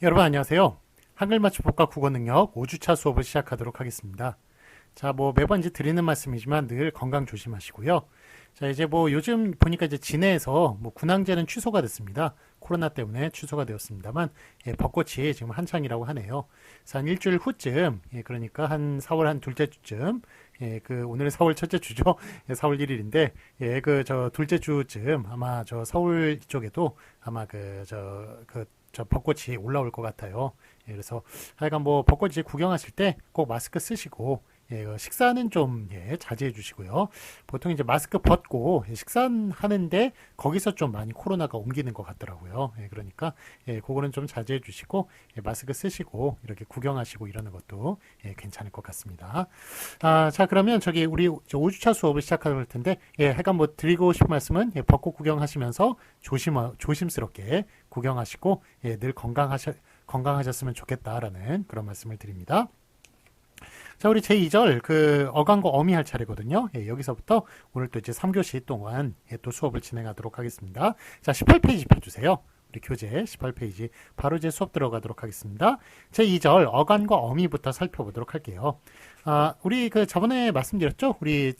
여러분 안녕하세요. 한글 맞춤법과 국어 능력 5주차 수업을 시작하도록 하겠습니다. 자, 매번 이제 드리는 말씀이지만 늘 건강 조심하시고요. 자, 이제 요즘 보니까 이제 진해에서 군항제는 취소가 됐습니다. 코로나 때문에 취소가 되었습니다만, 벚꽃이 지금 한창이라고 하네요. 그래서 한 일주일 후쯤, 그러니까 한 4월 한 둘째 주쯤, 오늘은 4월 첫째 주죠. 4월 1일인데, 둘째 주쯤 아마 저 서울 이쪽에도 아마 저 벚꽃이 올라올 것 같아요. 그래서 하여간 벚꽃이 구경하실 때 꼭 마스크 쓰시고, 식사는 좀 자제해 주시고요. 보통 이제 마스크 벗고 식사하는데 거기서 좀 많이 코로나가 옮기는 것 같더라고요. 그러니까 그거는 좀 자제해 주시고 마스크 쓰시고 이렇게 구경하시고 이러는 것도 괜찮을 것 같습니다. 자, 그러면 우리 5주차 수업을 시작할 텐데 하여간 드리고 싶은 말씀은 벚꽃 구경하시면서 조심스럽게 구경하시고 늘 건강하셨으면 좋겠다라는 그런 말씀을 드립니다. 자, 우리 제2절 어간과 어미 할 차례거든요. 여기서부터 오늘 또 이제 3교시 동안 또 수업을 진행하도록 하겠습니다. 자, 18페이지 펴주세요. 우리 교재 18페이지 바로 이제 수업 들어가도록 하겠습니다. 제2절 어간과 어미부터 살펴보도록 할게요. 우리 저번에 말씀드렸죠? 우리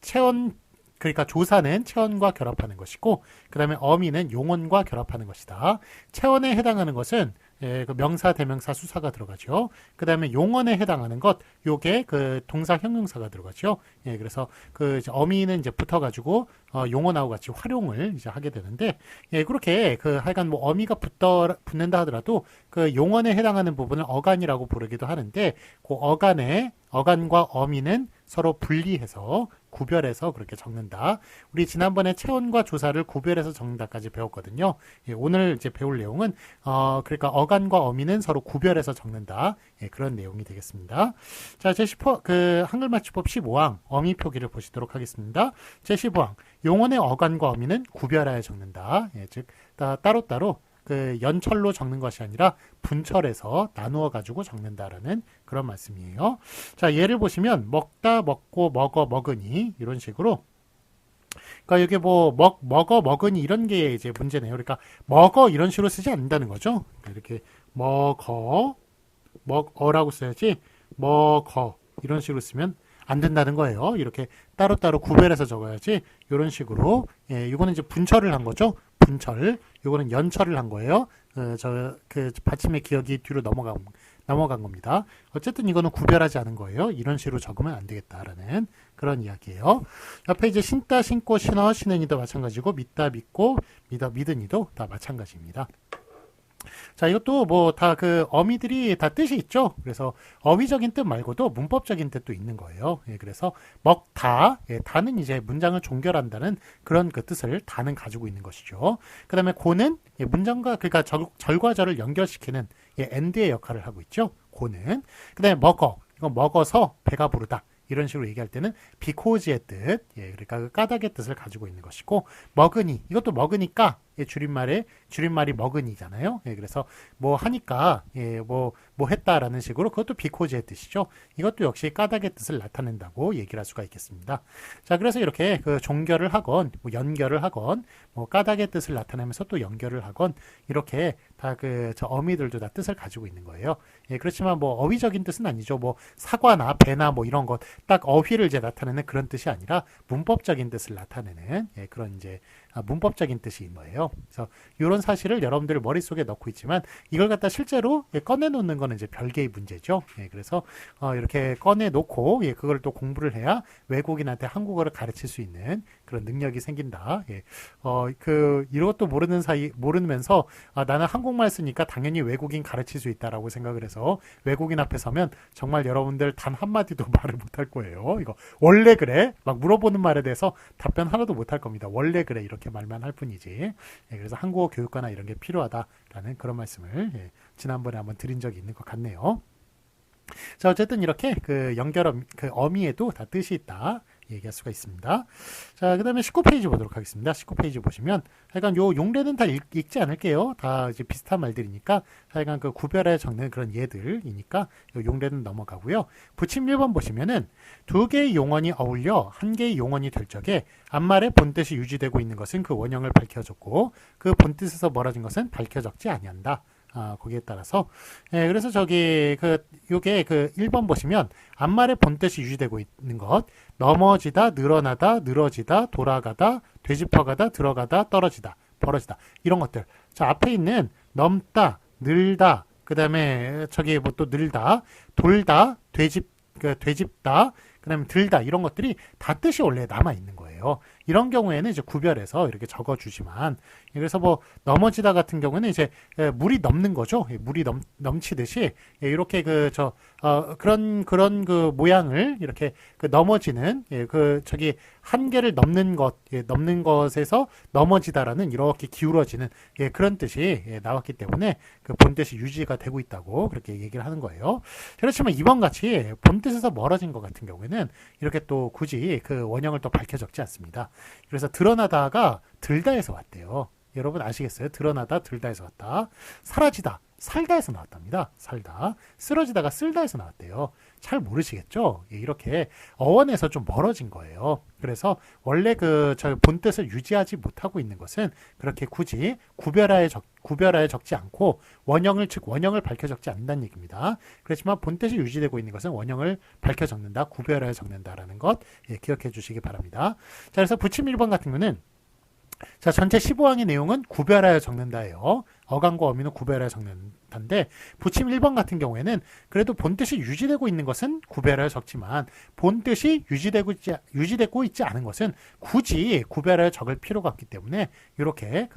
체언, 그러니까 조사는 체언과 결합하는 것이고, 그 다음에 어미는 용언과 결합하는 것이다. 체언에 해당하는 것은 그 명사, 대명사, 수사가 들어가죠. 그 다음에 용언에 해당하는 것, 요게 동사, 형용사가 들어가죠. 그래서 이제 어미는 이제 붙어가지고 용언하고 같이 활용을 이제 하게 되는데, 그렇게 하여간 어미가 붙는다 하더라도 용언에 해당하는 부분을 어간이라고 부르기도 하는데, 어간과 어미는 서로 분리해서 구별해서 그렇게 적는다. 우리 지난번에 체언과 조사를 구별해서 적는다까지 배웠거든요. 오늘 이제 배울 내용은 그러니까 어간과 어미는 서로 구별해서 적는다. 그런 내용이 되겠습니다. 자, 한글 맞춤법 15항 어미 표기를 보시도록 하겠습니다. 제15항 용언의 어간과 어미는 구별하여 적는다. 즉 따로따로 연철로 적는 것이 아니라 분철해서 나누어 가지고 적는다라는 그런 말씀이에요. 자, 예를 보시면 먹다, 먹고, 먹어, 먹으니 이런 식으로. 그러니까 여기 먹어, 먹으니 이런 게 이제 문제네요. 그러니까 먹어 이런 식으로 쓰지 않는다는 거죠. 이렇게 먹어라고 써야지 먹어 이런 식으로 쓰면 안 된다는 거예요. 이렇게 따로따로 구별해서 적어야지. 이런 식으로. 이거는 이제 분철을 한 거죠. 분철. 요거는 연철을 한 거예요. 받침의 기억이 뒤로 넘어간 겁니다. 어쨌든 이거는 구별하지 않은 거예요. 이런 식으로 적으면 안 되겠다라는 그런 이야기예요. 옆에 이제 신다, 신고, 신어, 신으니도 마찬가지고, 믿다, 믿고, 믿으니도 다 마찬가지입니다. 자, 이것도 다 어미들이 다 뜻이 있죠. 그래서 어휘적인 뜻 말고도 문법적인 뜻도 있는 거예요. 그래서 먹다, 다는 이제 문장을 종결한다는 그런 뜻을 다는 가지고 있는 것이죠. 그 다음에 고는 문장과 그러니까 절과 절을 연결시키는 end의 역할을 하고 있죠. 고는. 그 다음에 먹어, 이건 먹어서 배가 부르다. 이런 식으로 얘기할 때는 because의 뜻, 그러니까 까닭의 뜻을 가지고 있는 것이고, 먹으니, 이것도 먹으니까, 줄임말이 먹으니잖아요. 그래서 하니까, 했다라는 식으로 그것도 because의 뜻이죠. 이것도 역시 까닭의 뜻을 나타낸다고 얘기를 할 수가 있겠습니다. 자, 그래서 이렇게 종결을 하건, 연결을 하건, 까닭의 뜻을 나타내면서 또 연결을 하건, 이렇게 다 저 어미들도 다 뜻을 가지고 있는 거예요. 그렇지만 어휘적인 뜻은 아니죠. 사과나 배나 이런 것, 딱 어휘를 이제 나타내는 그런 뜻이 아니라 문법적인 뜻을 나타내는 그런 이제 문법적인 뜻인 거예요. 그래서 이런 사실을 여러분들 머릿속에 넣고 있지만 이걸 갖다 실제로 꺼내놓는 거는 이제 별개의 문제죠. 그래서 이렇게 꺼내놓고 그걸 또 공부를 해야 외국인한테 한국어를 가르칠 수 있는 그런 능력이 생긴다. 이것도 모르면서 나는 한국말 쓰니까 당연히 외국인 가르칠 수 있다라고 생각을 해서 외국인 앞에 서면 정말 여러분들 단 한마디도 말을 못할 거예요. 이거 원래 그래? 막 물어보는 말에 대해서 답변 하나도 못할 겁니다. 원래 그래 이렇게 말만 할 뿐이지. 그래서 한국어 교육과나 이런 게 필요하다라는 그런 말씀을 지난번에 한번 드린 적이 있는 것 같네요. 자, 어쨌든 이렇게 어미에도 다 뜻이 있다. 얘기할 수가 있습니다. 자, 그 다음에 19페이지 보도록 하겠습니다. 19페이지 보시면 하여간 요 용례는 다 읽지 않을게요. 다 이제 비슷한 말들이니까 하여간 구별해 적는 그런 예들이니까 요 용례는 넘어가고요. 부침 1번 보시면은 두 개의 용언이 어울려 한 개의 용언이 될 적에 앞말의 본뜻이 유지되고 있는 것은 그 원형을 밝혀줬고 그 본뜻에서 멀어진 것은 밝혀 적지 아니한다. 거기에 따라서. 예, 그래서 저기, 요게 1번 보시면, 앞말의 본뜻이 유지되고 있는 것, 넘어지다, 늘어나다, 늘어지다, 돌아가다, 되짚어가다, 들어가다, 떨어지다, 벌어지다. 이런 것들. 자, 앞에 있는 넘다, 늘다, 그 다음에 저기 뭐 또 늘다, 돌다, 되짚다, 그 다음에 들다, 이런 것들이 다 뜻이 원래 남아있는 거예요. 이런 경우에는 이제 구별해서 이렇게 적어주지만, 그래서 뭐 넘어지다 같은 경우는 이제 물이 넘는 거죠. 물이 넘치듯이 이렇게 그런 그 모양을 이렇게 넘어지는 저기 한계를 넘는 넘는 것에서 넘어지다라는 이렇게 기울어지는 그런 뜻이 나왔기 때문에 그 본뜻이 유지가 되고 있다고 그렇게 얘기를 하는 거예요. 그렇지만 이번 같이 본뜻에서 멀어진 것 같은 경우에는 이렇게 또 굳이 그 원형을 또 밝혀 적지 않습니다. 그래서 드러나다가 들다에서 왔대요. 여러분 아시겠어요? 드러나다, 들다에서 왔다. 사라지다, 살다에서 나왔답니다. 살다. 쓰러지다가 쓸다에서 나왔대요. 잘 모르시겠죠? 이렇게 어원에서 좀 멀어진 거예요. 그래서 원래 저 본뜻을 유지하지 못하고 있는 것은 그렇게 굳이 구별하여 적지 않고 원형을 밝혀 적지 않는다는 얘기입니다. 그렇지만 본뜻이 유지되고 있는 것은 원형을 밝혀 적는다, 구별하여 적는다라는 것 기억해 주시기 바랍니다. 자, 그래서 부침 1번 같은 경우는 자, 전체 15항의 내용은 구별하여 적는다예요. 어감과 어미는 구별하여 적는다인데 부침 1번 같은 경우에는 그래도 본뜻이 유지되고 있는 것은 구별하여 적지만 본뜻이 유지되고 있지 않은 것은 굳이 구별하여 적을 필요가 없기 때문에 이렇게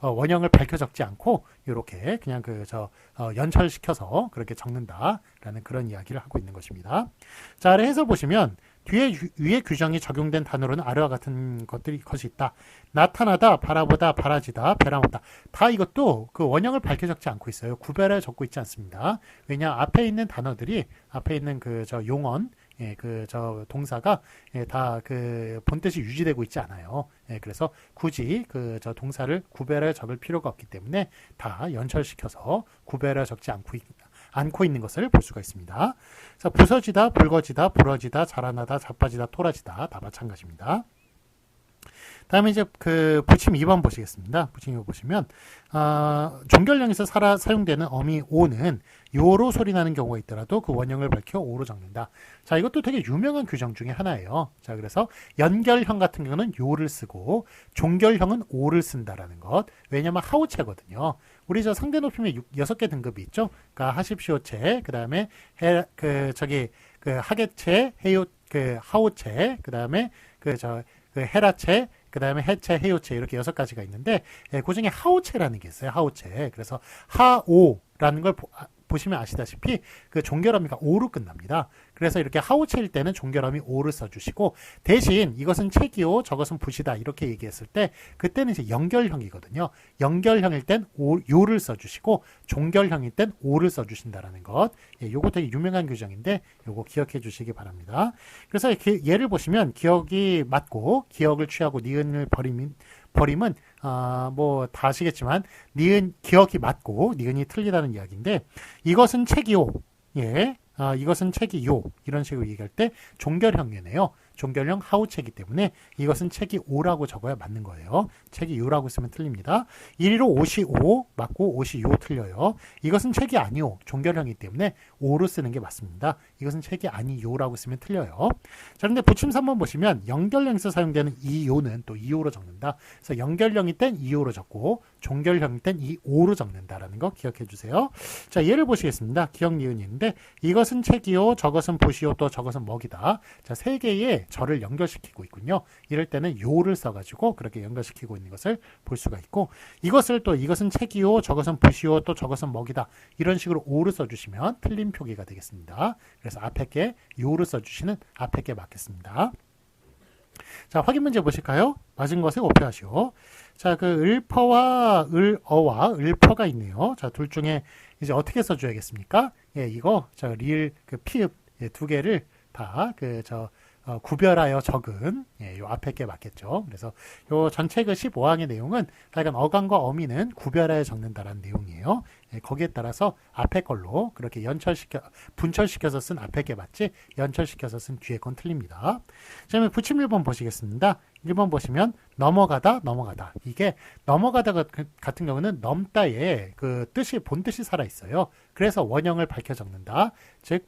원형을 밝혀 적지 않고 이렇게 그냥 연철시켜서 그렇게 적는다라는 그런 이야기를 하고 있는 것입니다. 자, 아래 해서 보시면 뒤에 위의 규정이 적용된 단어로는 아래와 같은 것이 있다. 나타나다, 바라보다, 바라지다, 배람하다. 다 이것도 그 원형을 밝혀 적지 않고 있어요. 구별하여 적고 있지 않습니다. 왜냐, 앞에 있는 단어들이, 앞에 있는 용언, 동사가 다 본뜻이 유지되고 있지 않아요. 그래서 굳이 동사를 구별하여 적을 필요가 없기 때문에 다 연철시켜서 구별하여 적지 않고 있는 것을 볼 수가 있습니다. 자, 부서지다, 붉어지다, 부러지다, 자라나다, 자빠지다, 토라지다 다 마찬가지입니다. 다음에 이제 부침 2번 보시겠습니다. 부침 2번 보시면 종결형에서 사용되는 어미 오는 요로 소리 나는 경우가 있더라도 그 원형을 밝혀 오로 적는다. 자, 이것도 되게 유명한 규정 중에 하나예요. 자, 그래서 연결형 같은 경우는 요를 쓰고 종결형은 오를 쓴다라는 것. 왜냐면 하우체거든요. 우리 상대 높임에 6개 등급이 있죠. 그러니까 하십시오체, 그다음에 하계체, 하우체, 그다음에 헤라체, 그 다음에 해체, 해요체 이렇게 6가지가 있는데 그 중에 하오체라는 게 있어요. 하오체. 그래서 하오라는 걸 보시면 아시다시피 그 종결어미가 오로 끝납니다. 그래서 이렇게 하오체일 때는 종결어미 오를 써주시고 대신 이것은 체기오, 저것은 부시다 이렇게 얘기했을 때 그때는 이제 연결형이거든요. 연결형일 땐 요를 써주시고 종결형일 땐 오를 써주신다라는 것. 요거 되게 유명한 규정인데 요거 기억해 주시기 바랍니다. 그래서 이렇게 예를 보시면 기억이 맞고 기억을 취하고 니은을 버림은 뭐 다 아시겠지만 기억이 맞고 니은이 틀리다는 이야기인데 이것은 책이요. 예. 이것은 책이 요 이런 식으로 얘기할 때 종결형이네요. 종결형 하우체이기 때문에 이것은 책이 오라고 적어야 맞는 거예요. 책이 요라고 쓰면 틀립니다. 1로 옷이 오 맞고 옷이 요 틀려요. 이것은 책이 아니오. 종결형이기 때문에 오로 쓰는 게 맞습니다. 이것은 책이 아니요라고 쓰면 틀려요. 자, 그런데 부침 3번 보시면 연결형에서 사용되는 이요는 또 이오로 적는다. 그래서 연결형일 땐 이오로 적고 종결형일 땐 이오로 적는다라는 거 기억해 주세요. 자, 예를 보시겠습니다. 기억 니은이 있는데 이것은 책이요, 저것은 부시요, 또 저것은 먹이다. 자, 3개의 절을 연결시키고 있군요. 이럴 때는 요를 써가지고 그렇게 연결시키고 있는 것을 볼 수가 있고 이것은 책이요, 저것은 부시요, 또 저것은 먹이다. 이런 식으로 오를 써주시면 틀린 표기가 되겠습니다. 그래서 앞에 게 요를 써주시는 앞에 게 맞겠습니다. 자, 확인 문제 보실까요? 맞은 것에 오표하시오. 자, 을퍼와 을어와 을퍼가 있네요. 자, 둘 중에 이제 어떻게 써줘야겠습니까? 예, 이거, 리을, 피읍, 2개를 다, 구별하여 적은, 요 앞에 게 맞겠죠. 그래서 요 전체 15항의 내용은 하여간 어감과 어미는 구별하여 적는다라는 내용이에요. 예, 거기에 따라서 앞에 걸로 그렇게 분철시켜서 쓴 앞에 게 맞지 연철시켜서 쓴 뒤에 건 틀립니다. 그 다음에 부침 1번 보시겠습니다. 1번 보시면 넘어가다 넘어가다 이게 넘어가다 같은 경우는 넘다에 그 뜻이 본뜻이 살아있어요. 그래서 원형을 밝혀 적는다. 즉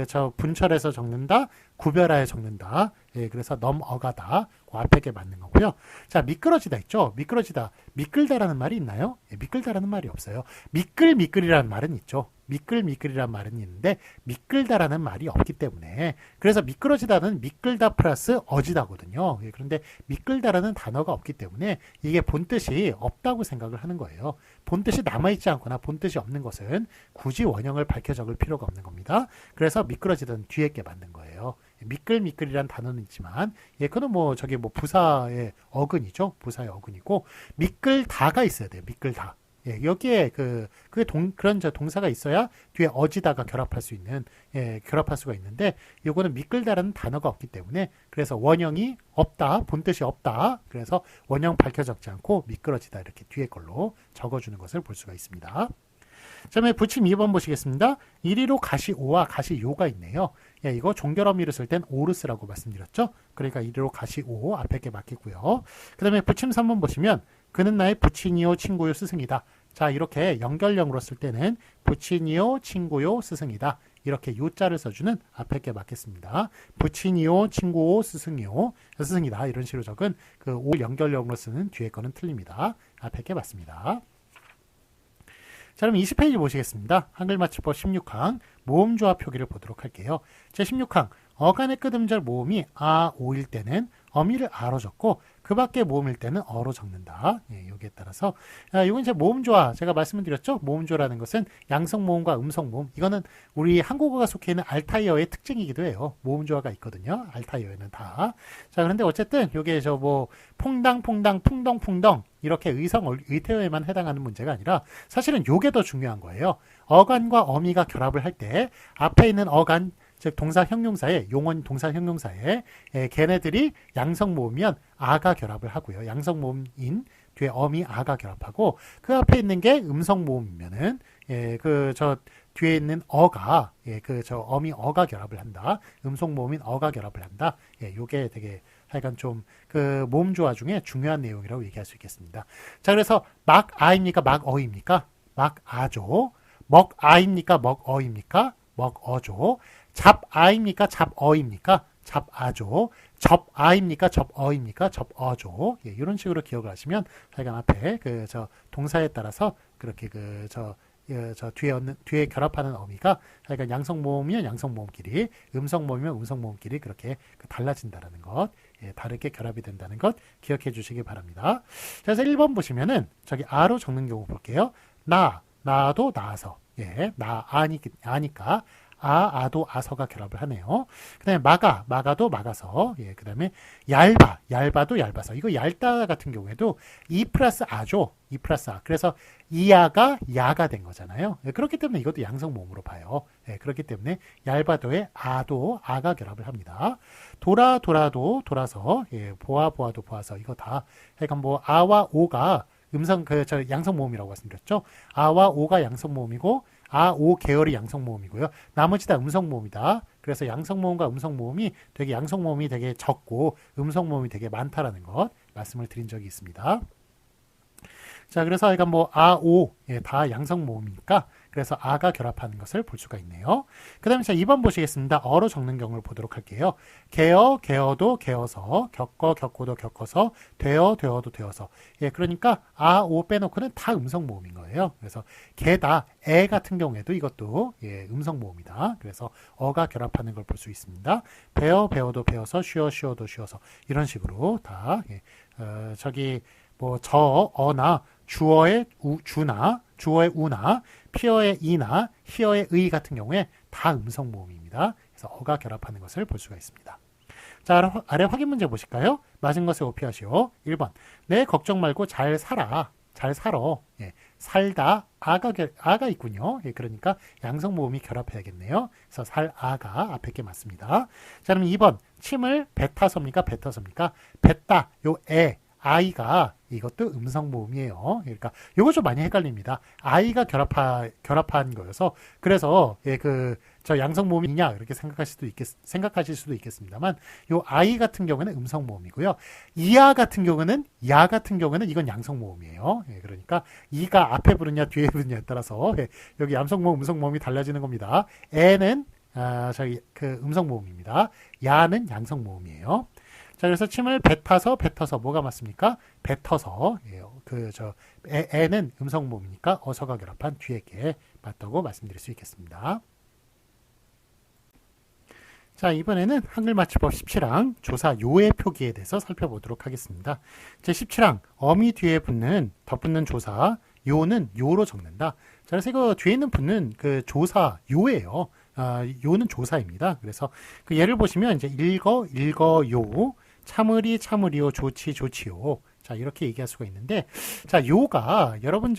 저 분철해서 적는다, 구별하여 적는다. 예, 그래서 넘어가다. 그 앞에 게 맞는 거고요. 자, 미끄러지다 있죠? 미끄러지다. 미끌다라는 말이 있나요? 예, 미끌다라는 말이 없어요. 미끌미끌이라는 말은 있죠. 미끌미끌이라는 말은 있는데 미끌다라는 말이 없기 때문에 그래서 미끄러지다는 미끌다 플러스 어지다거든요. 예, 그런데 미끌다라는 단어가 없기 때문에 이게 본뜻이 없다고 생각을 하는 거예요. 본뜻이 남아있지 않거나 본뜻이 없는 것은 굳이 원형을 밝혀 적을 필요가 없는 겁니다. 그래서 미끄러지다는 뒤에 게 맞는 거예요. 미끌미끌이란 단어는 있지만 예, 그는 뭐 저기 뭐 부사의 어근이죠. 부사의 어근이고 미끌다가 있어야 돼요. 미끌다. 예, 여기에 그런 동사가 있어야 뒤에 어지다가 결합할 수 있는, 예, 결합할 수가 있는데, 요거는 미끌다라는 단어가 없기 때문에, 그래서 원형이 없다, 본뜻이 없다. 그래서 원형 밝혀 적지 않고 미끄러지다 이렇게 뒤에 걸로 적어주는 것을 볼 수가 있습니다. 그 다음에 부침 2번 보시겠습니다. 이리로 가시오와 가시요가 있네요. 예, 이거 종결어미를 쓸 땐 오를 쓰라고 말씀드렸죠. 그러니까 이리로 가시오 앞에 게 맞겠고요. 그 다음에 부침 3번 보시면 그는 나의 부친이요 친구요 스승이다. 자, 이렇게 연결형으로 쓸 때는 부친이요 친구요 스승이다. 이렇게 요자를 써주는 앞에 게 맞겠습니다. 부친이요 친구요 스승이다. 이런 식으로 적은 그 오 연결형으로 쓰는 뒤에 거는 틀립니다. 앞에 게 맞습니다. 자, 그럼 20페이지 보시겠습니다. 한글맞춤법 16항 모음조합 표기를 보도록 할게요. 제16항 어간의 끝음절 모음이 아, 오일 때는 어미를 아로 적고 그 밖에 모음일 때는 어로 적는다. 예, 여기에 따라서 이건 이제 모음조화 제가 말씀을 드렸죠. 모음조라는 것은 양성 모음과 음성 모음 이거는 우리 한국어가 속해 있는 알타이어의 특징이기도 해요. 모음조화가 있거든요. 알타이어에는 다. 자, 그런데 어쨌든 요게 저 뭐 퐁당퐁당 풍덩풍덩 이렇게 의태어에만 해당하는 문제가 아니라 사실은 요게 더 중요한 거예요. 어간과 어미가 결합을 할 때 앞에 있는 어간 즉 동사 형용사에 용언 동사 형용사에 걔네들이 양성 모음이면 아가 결합을 하고요. 양성 모음인 뒤에 어미 아가 결합하고 그 앞에 있는 게 음성 모음이면은 저 뒤에 있는 어가 저 어미 어가 결합을 한다. 음성 모음인 어가 결합을 한다. 요게 되게 하여간 좀 그 모음 조화 중에 중요한 내용이라고 얘기할 수 있겠습니다. 자, 그래서 막 아입니까? 막 어입니까? 막 아죠. 먹 아입니까? 먹 어입니까? 먹 어죠. 잡 아입니까? 잡 어입니까? 잡 아죠. 접 아입니까? 접 어입니까? 접 어죠. 예, 이런 식으로 기억을 하시면 하여간 앞에 저 동사에 따라서 그렇게 저 뒤에 결합하는 어미가 하여간 양성 모음이면 양성 모음끼리, 음성 모음이면 음성 모음끼리 그렇게 달라진다라는 것, 예, 다르게 결합이 된다는 것 기억해 주시기 바랍니다. 그래서 1번 보시면은 저기 아로 적는 경우 볼게요. 나도 나서, 예, 아니까 아도 아서가 결합을 하네요. 그 다음에 마가도 막아서, 예, 그 다음에 얇아도 얇아서. 이거 얇다 같은 경우에도 이 플러스 아죠. 이 플러스 아. 그래서 이아가 야가 된 거잖아요. 예, 그렇기 때문에 이것도 양성 모음으로 봐요. 예, 그렇기 때문에 얇아도에 아도 아가 결합을 합니다. 돌아도 돌아서, 예, 보아도 보아서. 이거 다, 그러니까 뭐 아와 오가 저 양성 모음이라고 말씀드렸죠. 아와 오가 양성 모음이고 아, 오 계열이 양성 모음이고요. 나머지 다 음성 모음이다. 그래서 양성 모음과 음성 모음이 되게 양성 모음이 되게 적고 음성 모음이 되게 많다라는 것 말씀을 드린 적이 있습니다. 자, 그래서 그러니까 뭐 아, 오, 예, 다 양성 모음이니까 그래서 아가 결합하는 것을 볼 수가 있네요. 그 다음에 자 2번 보시겠습니다. 어로 적는 경우를 보도록 할게요. 개어도 개어서, 겪고도 겪어서, 되어도 되어서. 예, 그러니까 아, 오 빼놓고는 다 음성 모음인 거예요. 그래서 개다, 애 같은 경우에도 이것도 예, 음성 모음이다. 그래서 어가 결합하는 걸 볼 수 있습니다. 배어도 배어서, 쉬어도 쉬어서 이런 식으로 다 예, 저기 뭐 어나 주어의 주나 주어의 우나 피어의 이나 히어의 의 같은 경우에 다 음성 모음입니다. 그래서 어가 결합하는 것을 볼 수가 있습니다. 자, 아래 확인 문제 보실까요? 맞은 것을 오피하시오. 1번 내 걱정 말고 잘 살아. 예, 살다 아가 있군요. 예, 그러니까 양성 모음이 결합해야겠네요. 그래서 살아가 앞에 게 맞습니다. 자, 그럼 2번 침을 뱉어섭니까? 뱉다 요 I가 이것도 음성 모음이에요. 그러니까 요거 좀 많이 헷갈립니다. I가 결합한 거여서 그래서 예, 저 양성 모음이냐 이렇게 생각하실 수도 있겠습니다만 요 I 같은 경우는 음성 모음이고요. 이야 같은 경우는 이건 양성 모음이에요. 예, 그러니까 이가 앞에 부르냐 뒤에 부르냐에 따라서 예, 여기 양성 모음, 음성 모음이 달라지는 겁니다. 에는 저기 음성 모음입니다. 야는 양성 모음이에요. 자, 그래서 침을 뱉어서 뭐가 맞습니까? 뱉어서 예, 에는 음성 모음이니까 어서가 결합한 뒤에 게 맞다고 말씀드릴 수 있겠습니다. 자, 이번에는 한글 맞춤법 17항 조사 요의 표기에 대해서 살펴보도록 하겠습니다. 제 17항 어미 뒤에 덧붙는 조사 요는 요로 적는다. 자, 그래서 이거 뒤에 있는 붙는 조사 요예요. 요는 조사입니다. 그래서 예를 보시면 이제 읽어 요, 참으리요, 좋지요. 자, 이렇게 얘기할 수가 있는데, 자, 요가 여러분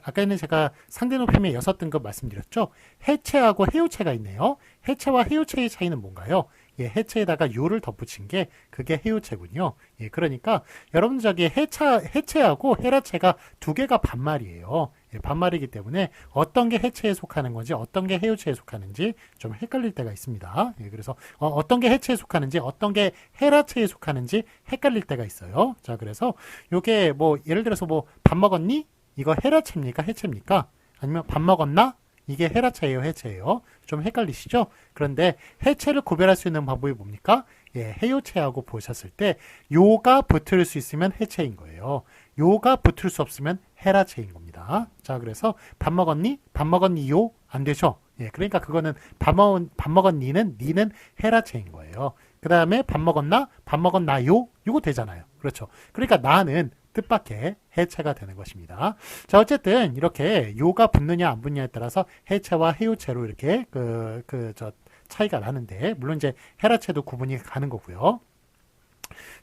아까는 제가 상대 높임의 6등급 말씀드렸죠. 해체하고 해요체가 있네요. 해체와 해요체의 차이는 뭔가요? 예, 해체에다가 요를 덧붙인 게 그게 해요체군요. 예, 그러니까 여러분 해체하고 해라체가 두 개가 반말이에요. 예, 반말이기 때문에 어떤 게 해체에 속하는 건지 어떤 게 해요체에 속하는지 좀 헷갈릴 때가 있습니다. 예, 그래서 어떤 게 해체에 속하는지 어떤 게 해라체에 속하는지 헷갈릴 때가 있어요. 자, 그래서 요게 예를 들어서 밥 먹었니? 이거 해라체입니까? 해체입니까? 아니면 밥 먹었나? 이게 해라체예요, 해체예요. 좀 헷갈리시죠? 그런데 해체를 구별할 수 있는 방법이 뭡니까? 예, 해요체하고 보셨을 때 요가 붙을 수 있으면 해체인 거예요. 요가 붙을 수 없으면 해라체인 겁니다. 자, 그래서 밥 먹었니? 밥 먹었니요? 안 되죠? 예, 그러니까 그거는 밥 먹었니는 니는 해라체인 거예요. 그 다음에 밥 먹었나? 밥 먹었나요? 이거 되잖아요. 그렇죠. 그러니까 나는 뜻밖의 해체가 되는 것입니다. 자, 어쨌든 이렇게 요가 붙느냐 안 붙느냐에 따라서 해체와 해요체로 이렇게 차이가 나는데 물론 이제 해라체도 구분이 가는 거고요.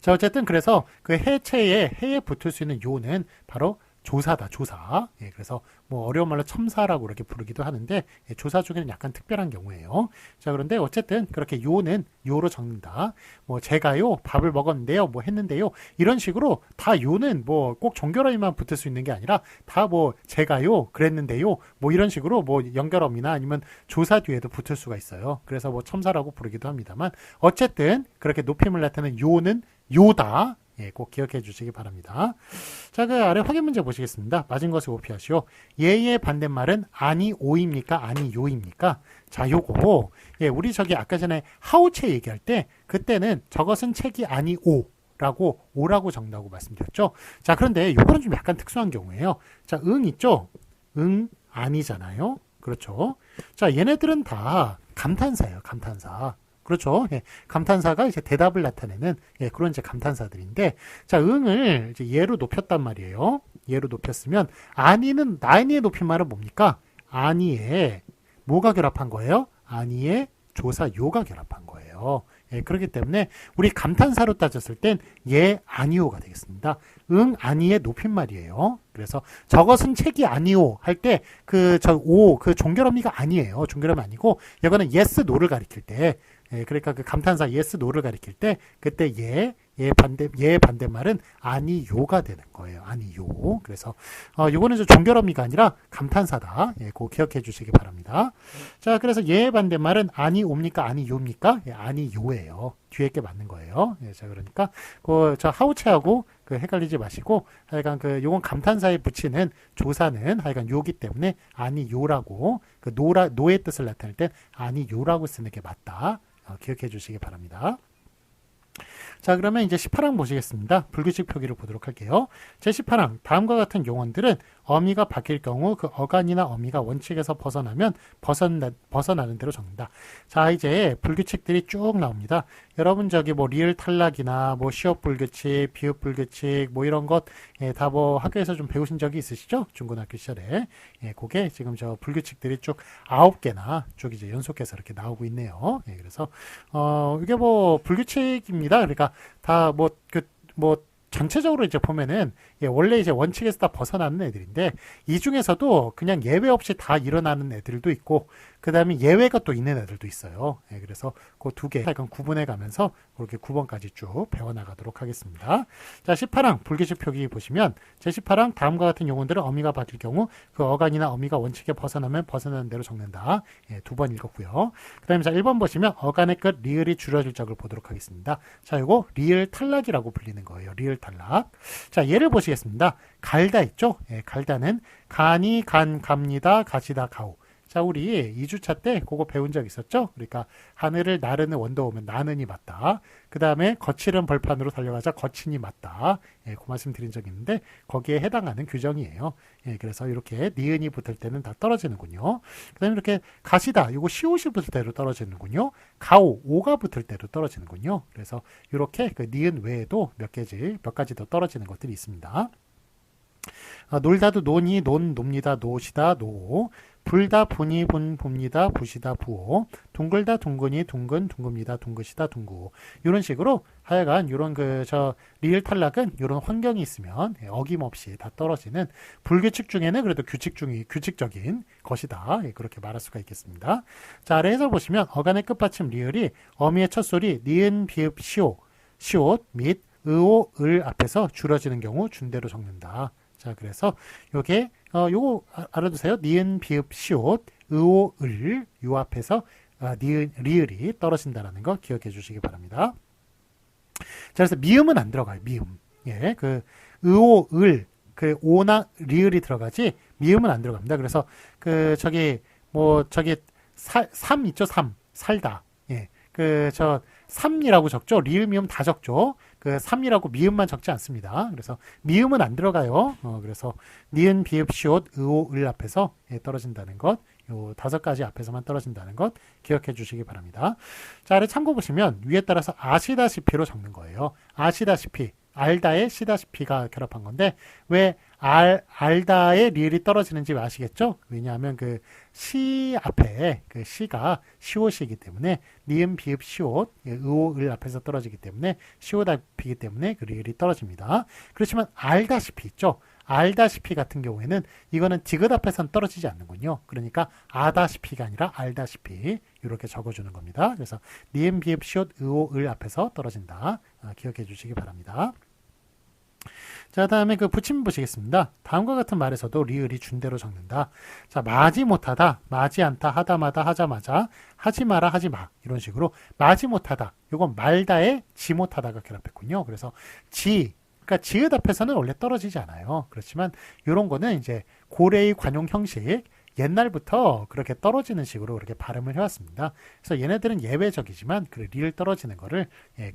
자, 어쨌든 그래서 해체에 해에 붙을 수 있는 요는 바로 조사다, 조사. 예, 그래서 어려운 말로 첨사라고 이렇게 부르기도 하는데 예, 조사 중에는 약간 특별한 경우예요. 자, 그런데 어쨌든 그렇게 요는 요로 적는다. 제가요 밥을 먹었는데요, 했는데요. 이런 식으로 다 요는 꼭 종결어휘만 붙을 수 있는 게 아니라 다 제가요 그랬는데요, 이런 식으로 연결어휘나 아니면 조사 뒤에도 붙을 수가 있어요. 그래서 첨사라고 부르기도 합니다만 어쨌든 그렇게 높임을 나타내는 요는 요다. 예, 꼭 기억해 주시기 바랍니다. 자, 아래 확인 문제 보시겠습니다. 맞은 것을 오피하시오. 예의 반대말은 아니 오입니까? 아니 요입니까? 자, 요거 예, 우리 아까 전에 하우체 얘기할 때 그때는 저것은 책이 아니 오라고 적는다고 말씀드렸죠. 자, 그런데 요거는 좀 약간 특수한 경우예요. 자, 응 있죠? 응 아니잖아요. 그렇죠. 자, 얘네들은 다 감탄사예요. 감탄사. 그렇죠. 예, 감탄사가 이제 대답을 나타내는 예, 그런 이제 감탄사들인데, 자, 응을 이제 예로 높였단 말이에요. 예로 높였으면 아니는 아니의 높임말은 뭡니까? 아니에 뭐가 결합한 거예요? 아니에 조사 요가 결합한 거예요. 예, 그렇기 때문에 우리 감탄사로 따졌을 땐 예, 아니오가 되겠습니다. 응, 아니의 높임말이에요. 그래서 저것은 책이 아니오 할 때 종결어미가 아니에요. 종결어미 아니고 이거는 yes, no를 가리킬 때 예, 그러니까 감탄사 yes, no를 가리킬 때 그때 예 반대말은 아니요가 되는 거예요. 아니요. 그래서 요거는 종결어미가 아니라 감탄사다. 예, 그거 기억해 주시기 바랍니다. 자, 그래서 예 반대말은 아니옵니까? 아니요입니까? 예, 아니요예요. 뒤에 게 맞는 거예요. 예, 자, 그러니까 저 하우체하고 헷갈리지 마시고 하여간 요건 감탄사에 붙이는 조사는 하여간 요기 때문에 아니요라고 노의 뜻을 나타낼 땐 아니요라고 쓰는 게 맞다. 기억해 주시기 바랍니다. 자, 그러면 이제 18항 보시겠습니다. 불규칙 표기를 보도록 할게요. 제18항 다음과 같은 용언들은 어미가 바뀔 경우 그 어간이나 어미가 원칙에서 벗어나면 벗어나는 대로 적는다. 자, 이제 불규칙들이 쭉 나옵니다. 여러분 리을 탈락이나 시업 불규칙, 비읍 불규칙 이런 것 다 학교에서 좀 배우신 적이 있으시죠? 중고등학교 시절에. 예, 그게 지금 저 불규칙들이 쭉 9개나 쭉 이제 연속해서 이렇게 나오고 있네요. 예, 그래서 이게 불규칙입니다. 그러니까 다 전체적으로 이제 보면은 원래 이제 원칙에서 다 벗어나는 애들인데 이 중에서도 그냥 예외 없이 다 일어나는 애들도 있고 그 다음에 예외가 또 있는 애들도 있어요. 그래서 그 두 개 약간 구분해 가면서 그렇게 9번까지 쭉 배워나가도록 하겠습니다. 자, 18항 불규칙 표기 보시면 제18항 다음과 같은 용언들을 어미가 받을 경우 그 어간이나 어미가 원칙에 벗어나면 벗어나는 대로 적는다. 2번 읽었고요. 그 다음에 자 1번 보시면 어간의 끝 리을이 줄여질 적을 보도록 하겠습니다. 자, 이거 리을 탈락이라고 불리는 거예요. 리을 탈락. 자, 예를 보시겠습니다. 갈다 있죠? 갈다는 간이 간 갑니다. 가시다 가오. 자, 우리 2주차 때 그거 배운 적 있었죠? 그러니까 하늘을 나르는 원도 오면 나는이 맞다. 그 다음에 거칠은 벌판으로 달려가자 거친이 맞다. 그 말씀 드린 적 있는데 거기에 해당하는 규정이에요. 그래서 이렇게 니은이 붙을 때는 다 떨어지는군요. 그 다음에 이렇게 가시다. 이거 시옷이 붙을 때도 떨어지는군요. 가오, 오가 붙을 때도 떨어지는군요. 그래서 이렇게 그 니은 외에도 몇 가지 더 떨어지는 것들이 있습니다. 놀다도 노니, 놉니다, 노시다, 노. 불다, 분이, 봅니다, 부시다, 부오. 둥글다, 둥근이, 둥급니다, 둥그시다, 둥구. 이런 식으로 하여간 이런 리을 탈락은 이런 환경이 있으면 어김없이 다 떨어지는 불규칙 중에는 그래도 규칙적인 것이다. 그렇게 말할 수가 있겠습니다. 자, 아래에서 보시면 어간의 끝받침 리을이 어미의 첫 소리 니은, 비읍, 시옷 및 의오, 을 앞에서 줄여지는 경우 준대로 적는다. 자, 그래서 요게 요거 알아두세요. 니은, 비읍, 시옷, 의오, 을 요 앞에서 니은, 리을이 떨어진다는 거 기억해 주시기 바랍니다. 자, 그래서 미음은 안 들어가요. 미음. 그 의오, 을 그 오나 리을이 들어가지 미음은 안 들어갑니다. 그래서 삼 있죠. 삼 살다. 삼이라고 적죠. 리을, 미음 다 적죠. 그 3이라고 미음만 적지 않습니다. 그래서 미음은 안 들어가요. 그래서 니은, 비읍, 시옷, 의오, 을 앞에서 떨어진다는 것, 요 5가지 앞에서만 떨어진다는 것 기억해 주시기 바랍니다. 자, 아래 참고 보시면 위에 따라서 아시다시피로 적는 거예요. 아시다시피, 알다에 시다시피가 결합한 건데 왜 알다의 리을이 떨어지는지 아시겠죠? 왜냐하면 그 시 앞에 그 시가 시옷이기 때문에 니은, 비읍, 시옷, 의오, 을 앞에서 떨어지기 때문에 시옷 앞이기 때문에 그 리을이 떨어집니다. 그렇지만 알다시피 있죠? 알다시피 같은 경우에는 이거는 디귿 앞에서는 떨어지지 않는군요. 그러니까 아다시피가 아니라 알다시피 이렇게 적어주는 겁니다. 그래서 니은, 비읍, 시옷, 의오, 을 앞에서 떨어진다. 기억해 주시기 바랍니다. 자, 다음에 그 붙임 보시겠습니다. 다음과 같은 말에서도 리을이 준대로 적는다. 자, 마지 못하다, 마지 않다, 하다마다, 하자마자, 하지 마라, 하지 마. 이런 식으로 마지 못하다. 요건 말다에 지 못하다가 결합했군요. 그래서 그러니까 지읒 앞에서는 원래 떨어지지 않아요. 그렇지만 이런 거는 이제 고래의 관용 형식, 옛날부터 그렇게 떨어지는 식으로 그렇게 발음을 해왔습니다. 그래서 얘네들은 예외적이지만 그 리을 떨어지는 거를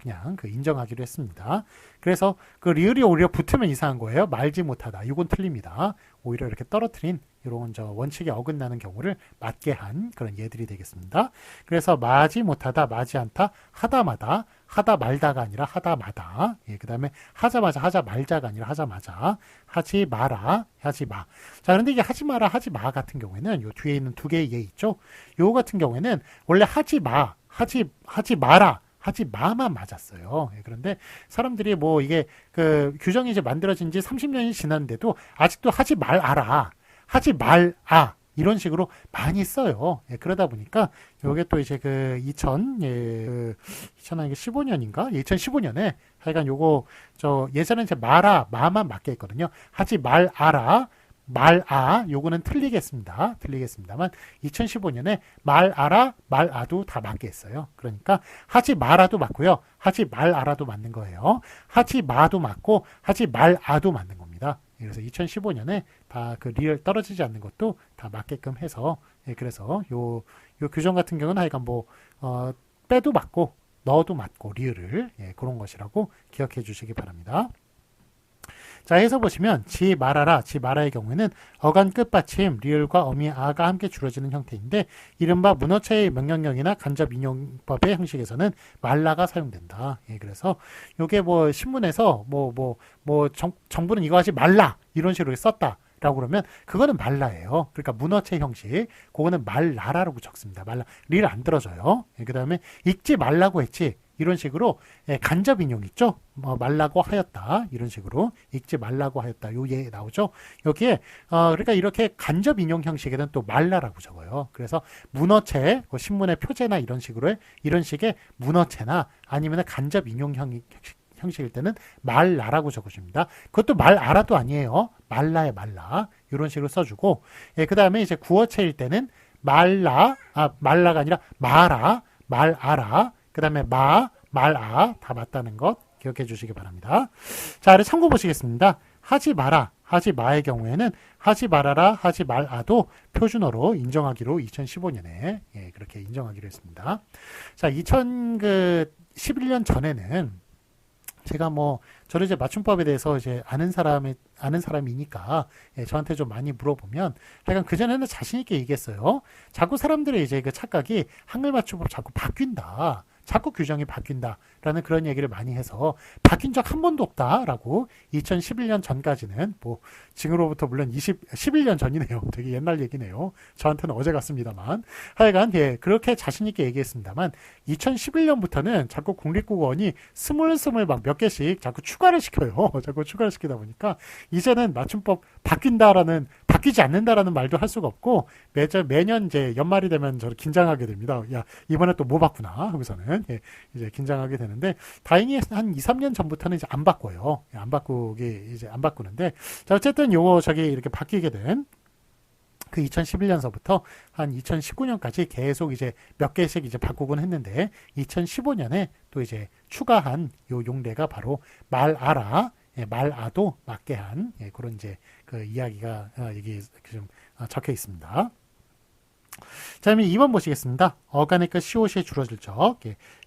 그냥 인정하기로 했습니다. 그래서 그 리을이 오히려 붙으면 이상한 거예요. 말지 못하다. 이건 틀립니다. 오히려 이렇게 떨어뜨린 이런 원칙에 어긋나는 경우를 맞게 한 그런 예들이 되겠습니다. 그래서 마지 못하다, 마지 않다, 하다마다, 하다 말다가 아니라 하다마다. 그 다음에 하자마자, 하자 말자가 아니라 하자마자, 하지 마라, 하지 마. 자, 그런데 이게 하지 마라, 하지 마 같은 경우에는 요 뒤에 있는 2개의 예 있죠? 요 같은 경우에는 원래 하지 마, 하지 마라, 하지 마만 맞았어요. 그런데 사람들이 뭐 이게 그 규정이 이제 만들어진 지 30년이 지났는데도 아직도 하지 말아라, 하지 말아 이런 식으로 많이 써요. 그러다 보니까 요게 또 이제 그 2015년인가? 2015년에 하여간 요거 예전에 이제 마라, 마만 맞게 했거든요. 하지 말아라, 말아 요거는 틀리겠습니다만 2015년에 말아라, 말아도 다 맞게 했어요. 그러니까 하지 마라도 맞고요. 하지 말아라도 맞는 거예요. 하지 마도 맞고 하지 말아도 맞는 겁니다. 그래서 2015년에 다 그 리을 떨어지지 않는 것도 다 맞게끔 해서 그래서 요 규정 같은 경우는 하여간 빼도 맞고 넣어도 맞고 리을을 그런 것이라고 기억해 주시기 바랍니다. 자, 해서 보시면 지 말아라, 지 마라의 경우에는 어간 끝받침 리을과 어미 아가 함께 줄여지는 형태인데 이른바 문어체의 명령형이나 간접 인용법의 형식에서는 말라가 사용된다. 그래서 요게 신문에서 정부는 이거 하지 말라 이런 식으로 썼다. 라고 그러면 그거는 말라예요. 그러니까 문어체 형식, 그거는 말라라고 적습니다. 말라, 리를 안 들어줘요. 그 다음에 읽지 말라고 했지. 이런 식으로 간접 인용 있죠? 말라고 하였다. 이런 식으로 읽지 말라고 하였다. 요 예 나오죠? 여기에 그러니까 이렇게 간접 인용 형식에는 또 말라라고 적어요. 그래서 문어체, 신문의 표제나 이런 식으로 이런 식의 문어체나 아니면 간접 인용 형식일 때는 말라라고 적어줍니다. 그것도 말아라도 아니에요. 말라에 말라. 이런 식으로 써주고, 그 다음에 이제 구어체일 때는 말라가 아니라 마라, 말아라, 그 다음에 말아, 다 맞다는 것 기억해 주시기 바랍니다. 자, 아래 참고 보시겠습니다. 하지 마라, 하지 마의 경우에는 하지 말아라, 하지 말아도 표준어로 인정하기로 2015년에 그렇게 인정하기로 했습니다. 자, 2011년 전에는 제가 저를 이제 맞춤법에 대해서 이제 아는 사람이니까 저한테 좀 많이 물어보면 약간 그전에는 자신있게 얘기했어요. 자꾸 사람들의 이제 그 착각이 한글 맞춤법 자꾸 바뀐다. 자꾸 규정이 바뀐다라는 그런 얘기를 많이 해서 바뀐 적 한 번도 없다라고 2011년 전까지는 지금으로부터 물론 11년 전이네요. 되게 옛날 얘기네요. 저한테는 어제 같습니다만 하여간 그렇게 자신있게 얘기했습니다만 2011년부터는 자꾸 국립국어원이 스물스물 막 몇 개씩 자꾸 추가를 시켜요. 자꾸 추가를 시키다 보니까 이제는 맞춤법 바뀌지 않는다라는 말도 할 수가 없고 매년 이제 연말이 되면 저를 긴장하게 됩니다. 야, 이번에 또 뭐 바꾸나 하고서는 이제 긴장하게 되는데 다행히 한 2, 3년 전부터는 이제 안 바꿔요. 안 바꾸는데 자, 어쨌든 이렇게 바뀌게 된 그 2011년서부터 한 2019년까지 계속 이제 몇 개씩 이제 바꾸곤 했는데 2015년에 또 이제 추가한 요 용례가 바로 말아라, 말아도 맞게 한 그런 이제 그 이야기가 여기 좀 적혀 있습니다. 자, 그러면 2번 보시겠습니다. 어간의 끝 시옷이 줄어들 적.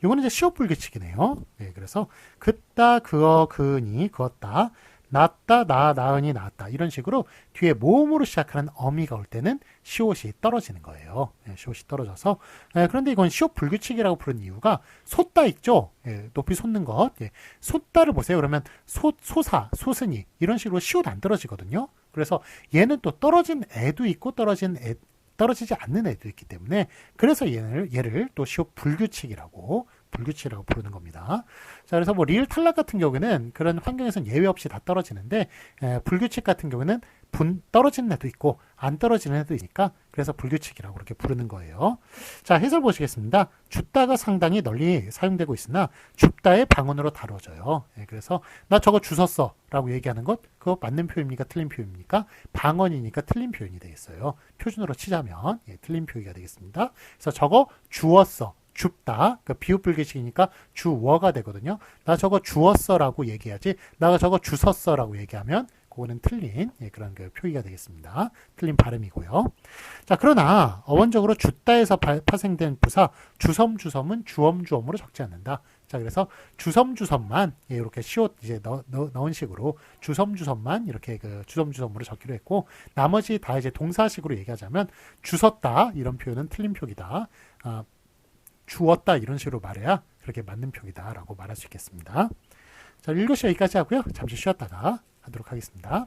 이거는 이제 시옷 불규칙이네요. 그래서 그따, 그어, 그은이, 그었다. 낫다, 나은이 나았다. 이런 식으로 뒤에 모음으로 시작하는 어미가 올 때는 시옷이 떨어지는 거예요. 시옷이 떨어져서. 그런데 이건 시옷 불규칙이라고 부른 이유가 솟다 있죠? 높이 솟는 것. 솟다를 보세요. 그러면 소사, 소스니 이런 식으로 시옷 안 떨어지거든요. 그래서 얘는 또 떨어진 애도 있고 떨어지지 않는 애도 있기 때문에 그래서 얘를 또 시옷 불규칙이라고 부르는 겁니다. 자, 그래서 리을 탈락 같은 경우에는 그런 환경에서는 예외 없이 다 떨어지는데 불규칙 같은 경우에는 떨어지는 애도 있고 안 떨어지는 애도 있으니까 그래서 불규칙이라고 그렇게 부르는 거예요. 자, 해설 보시겠습니다. 줍다가 상당히 널리 사용되고 있으나 줍다의 방언으로 다뤄져요. 그래서 나 저거 주웠어 라고 얘기하는 것 그거 맞는 표현입니까? 틀린 표현입니까? 방언이니까 틀린 표현이 되겠어요. 표준어로 치자면 틀린 표기가 되겠습니다. 그래서 저거 주웠어. 줍다, 그 비읍 불규칙이니까 주워가 되거든요. 나 저거 주웠어라고 얘기하지, 나 저거 주웠어라고 얘기하면 그거는 틀린 그런 그 표기가 되겠습니다. 틀린 발음이고요. 자, 그러나 어원적으로 줍다에서 파생된 부사 주섬은 주엄으로 적지 않는다. 자, 그래서 주섬만 이렇게 시옷 이제 넣은 식으로 주섬만 이렇게 그 주섬으로 적기로 했고 나머지 다 이제 동사식으로 얘기하자면 주섰다 이런 표현은 틀린 표기다. 주었다 이런 식으로 말해야 그렇게 맞는 표기다라고 말할 수 있겠습니다. 자, 1교시 여기까지 하고요. 잠시 쉬었다가 하도록 하겠습니다.